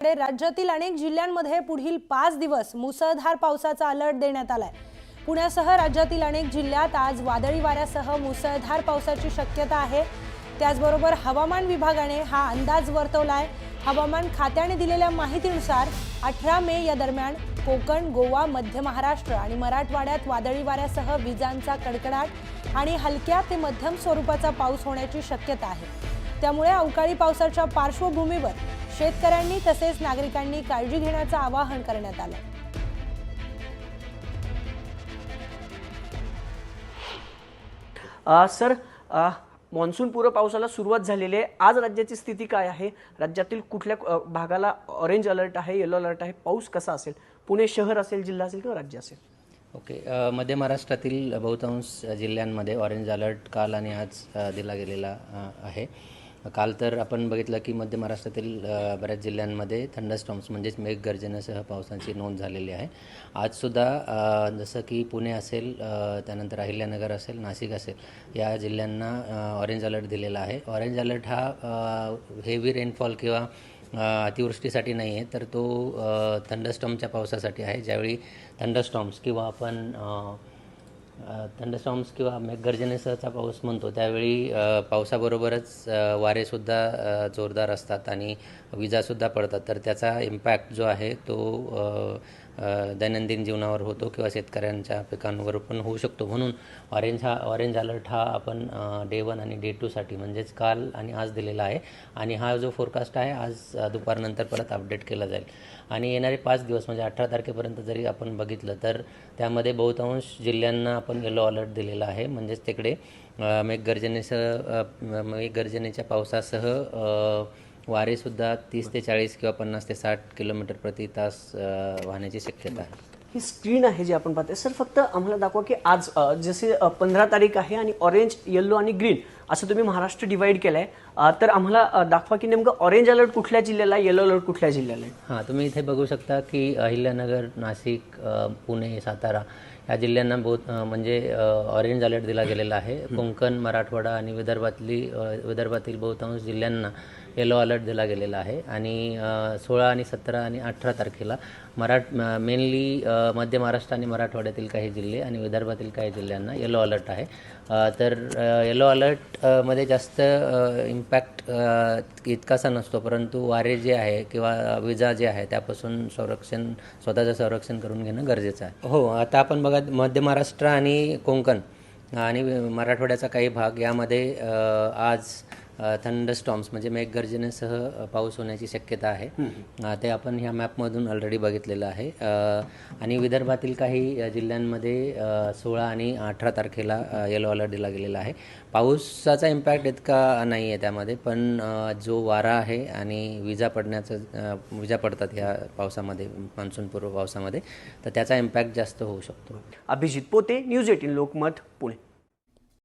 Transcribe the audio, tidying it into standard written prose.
राज्यातील अनेक जिल्ह्यांमध्ये पुढील 5 दिवस मुसळधार पावसाचा अलर्ट देण्यात आलाय। पुण्यासह राज्यातील अनेक जिल्ह्यात आज वादळी वाऱ्यासह मुसळधार पावसाची शक्यता आहे। त्याचबरोबर हवामान विभागाने हा अंदाज वर्तवलाय। हवामान खात्याने दिलेल्या माहितीनुसार 18 मे या दरम्यान कोकण, गोवा, मध्य महाराष्ट्र आणि मराठवाड्यात वादळी वाऱ्यासह विजांचा कडकडाट आणि हलक्या ते मध्यम स्वरूपाचा पाऊस होण्याची शक्यता आहे। त्यामुळे अवकाळी पावसाच्या पार्श्वभूमीवर शेतकऱ्यांनी तसेच नागरिकांनी काळजी घेण्याचं आवाहन करण्यात आलं। सर, मान्सून पूर्व पावसाला सुरुवात झालेली आहे। आज राज्याची स्थिती काय आहे? राज्यातील कुठल्या भागाला ऑरेंज अलर्ट आहे, येलो अलर्ट आहे? पाऊस कसा असेल? पुणे शहर असेल, जिल्हा असेल किंवा राज्य असेल? ओके, मध्य महाराष्ट्रातील बहुतांश जिल्ह्यांमध्ये ऑरेंज अलर्ट काल आणि आज दिला गेलेला आहे। काल तर आपण बघितलं की मध्य महाराष्ट्रातील बऱ्याच जिल्ह्यांमध्ये थंडरस्टॉर्म्स म्हणजेच मेघगर्जनेसह पावसाची नोंद झालेली आहे। आजसुद्धा जसं की पुणे असेल, त्यानंतर अहिल्यानगर असेल, नाशिक असेल, या जिल्ह्यांना ऑरेंज अलर्ट दिलेला आहे। ऑरेंज अलर्ट हा हेवी रेनफॉल किंवा अतिवृष्टीसाठी नाही आहे, तर तो थंडरस्टॉर्मच्या पावसासाठी आहे। ज्यावेळी थंडरस्टॉर्म्स किंवा मेघगर्जनेसहचा पाऊस म्हणतो, त्यावेळी पावसाबरोबरच वारेसुद्धा जोरदार असतात आणि विजासुद्धा पडतात। तर त्याचा इम्पॅक्ट जो आहे तो दैनंदिन जीवनावर होतो किंवा शेतकऱ्यांच्या पिकांवर पण होऊ शकतो। म्हणून ऑरेंज अलर्ट हा आपण डे 1 आणि डे 2 साठी म्हणजेच काल आणि आज दिलेला आहे। आणि हा जो फोरकास्ट आहे आज दुपारनंतर परत अपडेट केला जाईल। आणि येणारे 5 दिवस म्हणजे 18 तारखेपर्यंत जरी आपण बघितलं तर त्यामध्ये बहुतांश जिल्ह्यांना आपण येलो अलर्ट दिलेला आहे। म्हणजेच तिकडे मेघगर्जनेच्या पावसासह वारेसुद्धा 30 ते 40 किंवा 50 ते 60 किलोमीटर प्रति तास वाहण्याची शक्यता आहे। ही स्क्रीन आहे जी आपण पाहतोय, सर फक्त आम्हाला दाखवा की आज जसे 15 तारीख आहे आणि ऑरेंज, येलो आणि ग्रीन असं तुम्ही महाराष्ट्र डिवाइड केलाय, तर आम्हाला दाखवा की नेमकं ऑरेंज अलर्ट कुठल्या जिल्ह्याला, येलो अलर्ट कुठल्या जिल्ह्याला आहे? हां, तुम्ही इथे बघू शकता की अहिल्यानगर, नाशिक, पुणे, सातारा या जिल्ह्यांना म्हणजे ऑरेंज अलर्ट दिला गेलेला आहे। कोकण, मराठवाडा आणि विदर्भातील बहुतांश जिल्ह्यांना येलो अलर्ट दिला गेलेला आहे। आणि 16 आणि 17 आणि 18 तारखेला मेनली मध्य महाराष्ट्र आणि मराठवाड्यातील काही जिल्हे आणि विदर्भातील काही जिल्ह्यांना येलो अलर्ट आहे। तर येलो अलर्टमध्ये जास्त इम्पॅक्ट इतकासा नसतो, परंतु वारे जे आहे किंवा विजा जे आहे त्यापासून स्वतःचं संरक्षण करून घेणं गरजेचं आहे। हो, आता आपण बघा मध्य महाराष्ट्र आणि कोकण आणि मराठवाड्याचा काही भाग यामध्ये आज थंडरस्टॉर्म्स म्हणजे मेघगर्जनेसह पाऊस होण्याची शक्यता आहे। ते आपण ह्या मॅपमधून ऑलरेडी बघितलेलं आहे। आणि विदर्भातील काही जिल्ह्यांमध्ये 16 आणि 18 तारखेला येलो अलर्ट दिला गेलेला आहे। पावसाचा इम्पॅक्ट इतका नाही आहे त्यामध्ये, पण जो वारा आहे आणि विजा पडतात या पावसामध्ये, मान्सूनपूर्व पावसामध्ये, तर त्याचा इम्पॅक्ट जास्त होऊ शकतो। अभिजित पोते, न्यूज 18 लोकमत, पुणे।